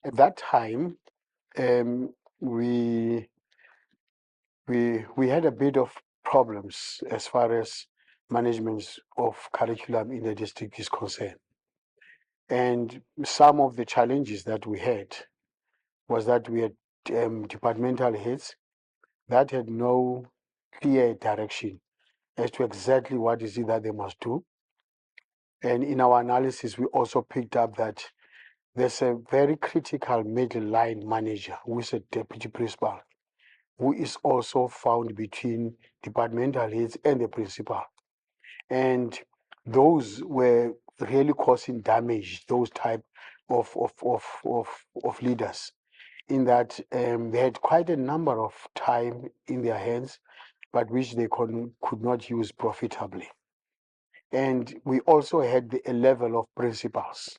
At that time, um, we we had a bit of problems as far as management of curriculum in the district is concerned. And some of the challenges that we had was that we had departmental heads that had no clear direction as to exactly what is it that they must do. And in our analysis, we also picked up that there's a very critical middle line manager who is a deputy principal, who is also found between departmental heads and the principal. And those were really causing damage, those type of leaders, in that they had quite a number of time in their hands, but which they could not use profitably. And we also had a level of principals.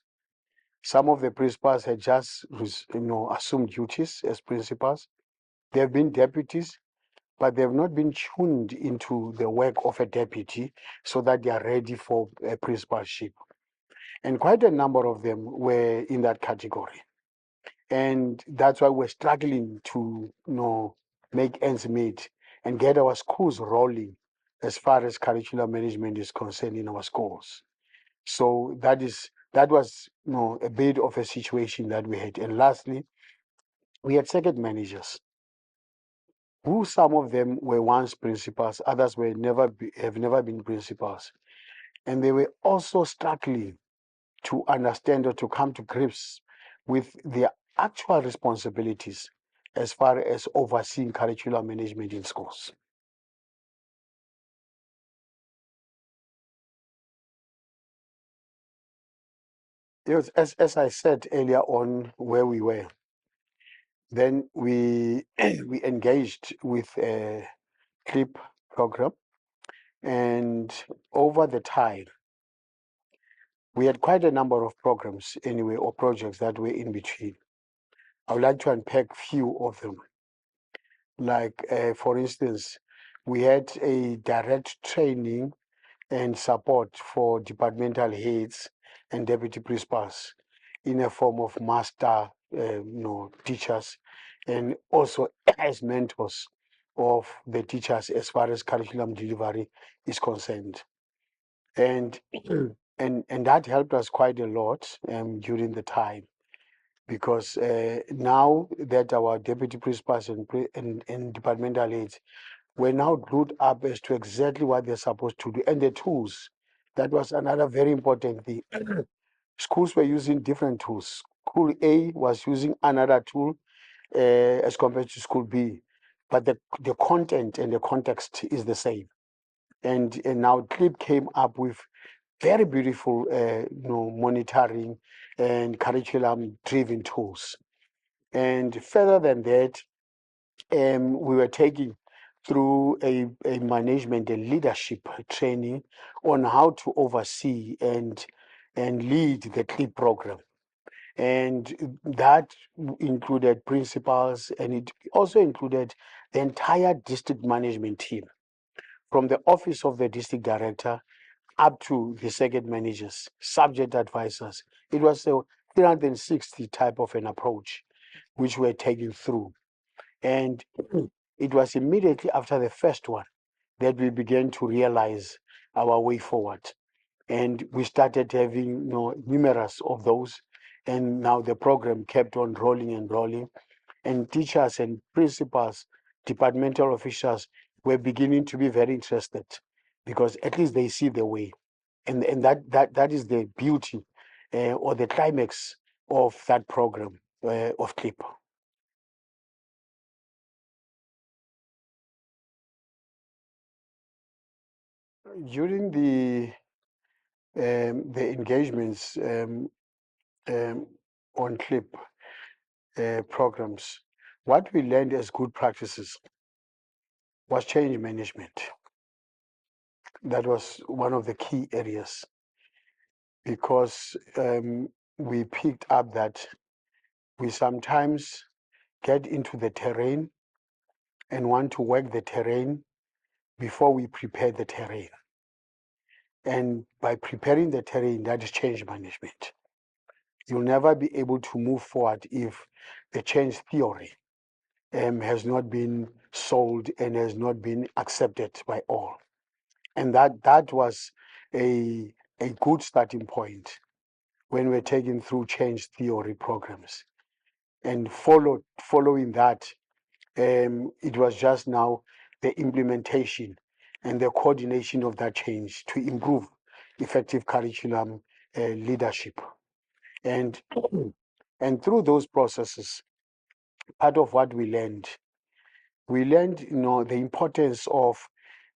Some of the principals had just assumed duties as principals. They have been deputies, but they have not been tuned into the work of a deputy so that they are ready for a principalship. And quite a number of them were in that category. And that's why we're struggling to make ends meet and get our schools rolling as far as curriculum management is concerned in our schools. So that was a bit of a situation that we had. And lastly, we had circuit managers who some of them were once principals, others have never been principals, and they were also struggling to understand or to come to grips with their actual responsibilities as far as overseeing curriculum management in schools. Yes, as I said earlier on where we were, then we we engaged with a CLIP program, and over the time we had quite a number of programs anyway, or projects that were in between. I would like to unpack few of them. Like, for instance, we had a direct training and support for departmental heads and deputy principals in a form of master, teachers, and also as mentors of the teachers as far as curriculum delivery is concerned. And and that helped us quite a lot during the time, because now that our deputy principals and departmental heads were now glued up as to exactly what they're supposed to do and the tools. That was another very important thing. Schools were using different tools. School A was using another tool as compared to school B, but the content and the context is the same. And now CLIP came up with very beautiful monitoring and curriculum driven tools. And further than that, we were taking through a management and leadership training on how to oversee and lead the CLIP program. And that included principals, and it also included the entire district management team, from the office of the district director up to the circuit managers, subject advisors. It was a 360 type of an approach which we're taking through. And it was immediately after the first one that we began to realize our way forward. And we started having numerous of those. And now the program kept on rolling and rolling. And teachers and principals, departmental officials were beginning to be very interested, because at least they see the way. And that is the beauty or the climax of that program of CLIP. During the engagements um, on CLIP programs, what we learned as good practices was change management. That was one of the key areas, because we picked up that we sometimes get into the terrain and want to work the terrain before we prepare the terrain. And by preparing the terrain, that is change management. You'll never be able to move forward if the change theory has not been sold and has not been accepted by all. And that was a good starting point when we're taking through change theory programs. And following that, it was just now the implementation and the coordination of that change to improve effective curriculum leadership. And and through those processes, part of what we learned, the importance of,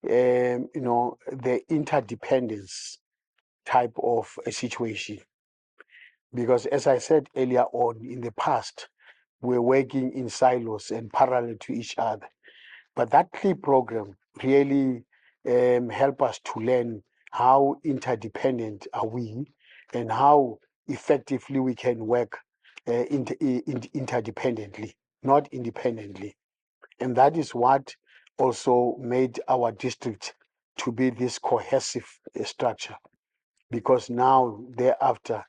the interdependence type of a situation. Because as I said earlier on, in the past, we're working in silos and parallel to each other. But that CLIP program really help us to learn how interdependent are we and how effectively we can work interdependently, not independently. And that is what also made our district to be this cohesive structure, because now thereafter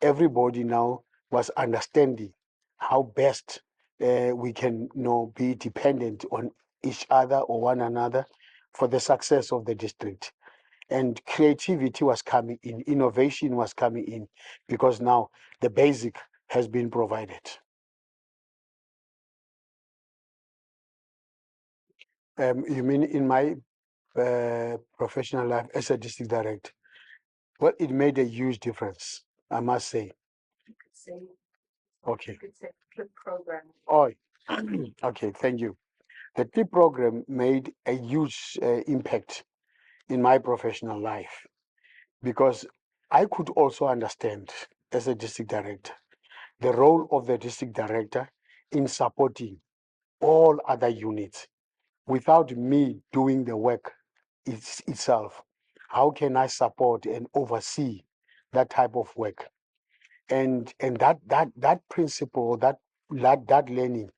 everybody now was understanding how best we can be dependent on each other or one another for the success of the district. And creativity was coming in, innovation was coming in, because now the basic has been provided. You mean in my professional life as a district director? Well, it made a huge difference, I must say. Okay. Oh, okay, thank you. The TIP program made a huge impact in my professional life, because I could also understand, as a district director, the role of the district director in supporting all other units. Without me doing the work itself, how can I support and oversee that type of work? And that principle, that learning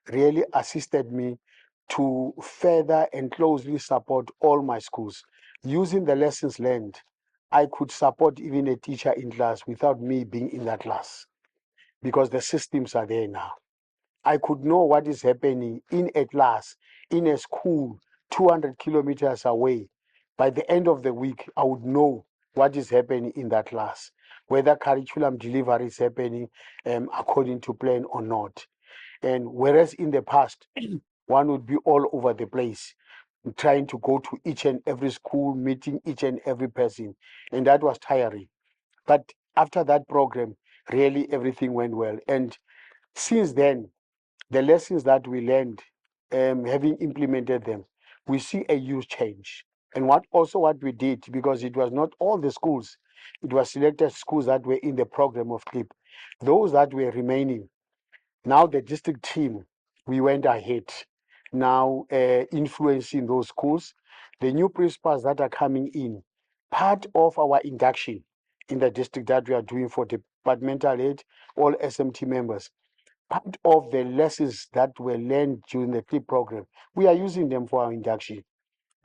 really assisted me to further and closely support all my schools. Using the lessons learned, I could support even a teacher in class without me being in that class, because the systems are there now. I could know what is happening in a class, in a school, 200 kilometers away. By the end of the week, I would know what is happening in that class, whether curriculum delivery is happening according to plan or not. And whereas in the past, one would be all over the place, trying to go to each and every school, meeting each and every person, and that was tiring. But after that program, really everything went well. And since then, the lessons that we learned, having implemented them, we see a huge change. And what we did, because it was not all the schools, it was selected schools that were in the program of CLIP. Those that were remaining, now the district team, we went ahead, now influencing those schools. The new principals that are coming in, part of our induction in the district that we are doing for departmental head, all SMT members, part of the lessons that were learned during the CLIP program, we are using them for our induction.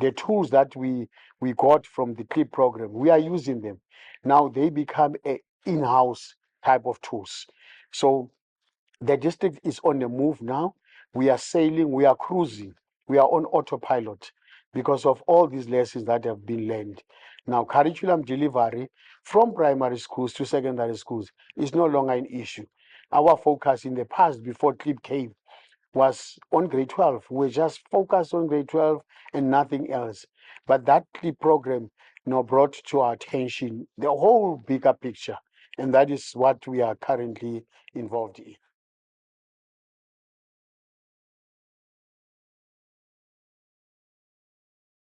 The tools that we got from the CLIP program, we are using them. Now they become a in-house type of tools. So the district is on the move now. We are sailing, we are cruising, we are on autopilot because of all these lessons that have been learned. Now, curriculum delivery from primary schools to secondary schools is no longer an issue. Our focus in the past, before CLIP came, was on grade 12. We just focused on grade 12 and nothing else. But that CLIP program brought to our attention the whole bigger picture. And that is what we are currently involved in.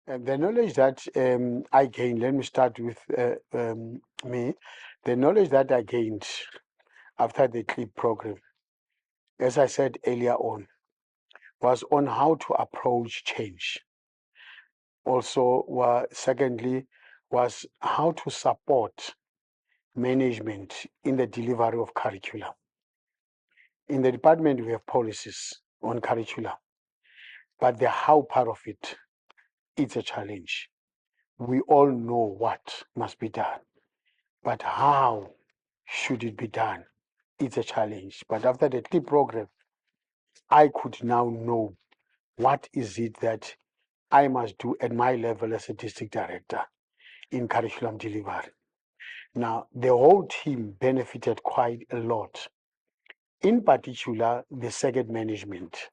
And the knowledge that I gained, let me start with me. The knowledge that I gained after the CLIP program, as I said earlier on, was on how to approach change. Also, secondly, was how to support management in the delivery of curriculum. In the department, we have policies on curriculum, but the how part of it, it's a challenge. We all know what must be done, but how should it be done? It's a challenge. But after the CLIP program, I could now know what is it that I must do at my level as a district director in curriculum delivery. Now, the whole team benefited quite a lot. In particular, the second management,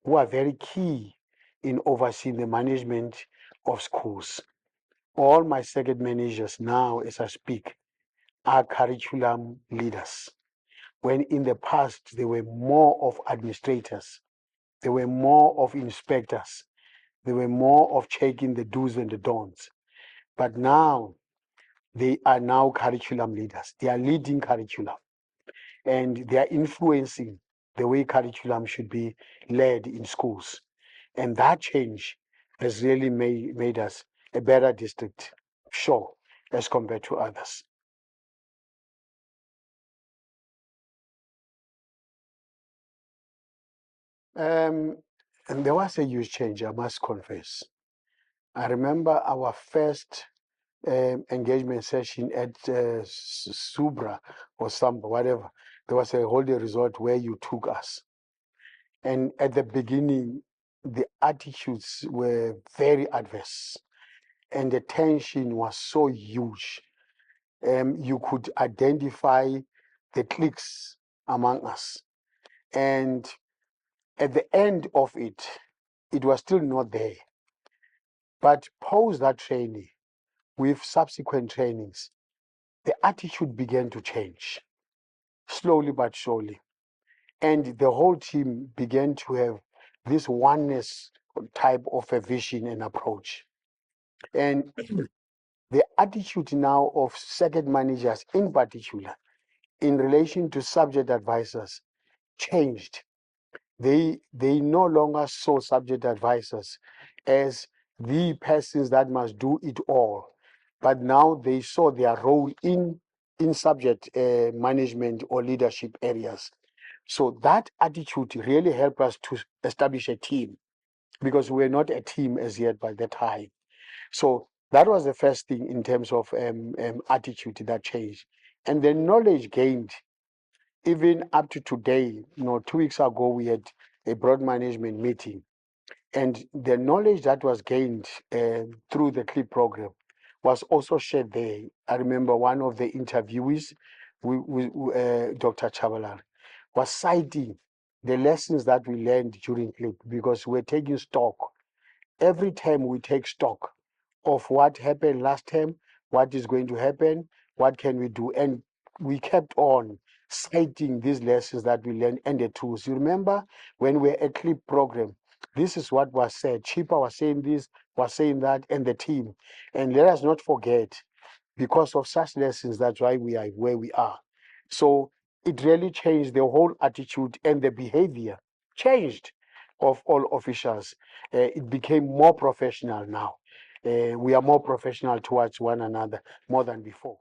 who are very key in overseeing the management of schools. All my second managers now, as I speak, are curriculum leaders. When in the past, they were more of administrators, they were more of inspectors, they were more of checking the do's and the don'ts. But now, they are now curriculum leaders. They are leading curriculum and they are influencing the way curriculum should be led in schools. And that change has really made us a better district, sure, as compared to others. And there was a huge change, I must confess. I remember our first engagement session at Subra or Samba, whatever. There was a holiday resort where you took us. And at the beginning, the attitudes were very adverse and the tension was so huge. You could identify the cliques among us. And at the end of it, it was still not there. But post that training, with subsequent trainings, the attitude began to change, slowly but surely. And the whole team began to have this oneness type of a vision and approach. And the attitude now of circuit managers in particular, in relation to subject advisors, changed. They no longer saw subject advisors as the persons that must do it all, but now they saw their role in subject management or leadership areas. So that attitude really helped us to establish a team, because we were not a team as yet by that time. So that was the first thing in terms of attitude that changed. And the knowledge gained, even up to today, 2 weeks ago, we had a broad management meeting. And the knowledge that was gained through the CLIP program was also shared there. I remember one of the interviewees, Dr. Chabalala, was citing the lessons that we learned during CLIP, because we're taking stock. Every time we take stock of what happened last time, what is going to happen, what can we do, and we kept on citing these lessons that we learned and the tools. You remember when we were at CLIP program, this is what was said. Chipa was saying this, was saying that, and the team. And let us not forget, because of such lessons, that's why we are where we are. So it really changed the whole attitude, and the behavior changed of all officials. It became more professional now. We are more professional towards one another more than before.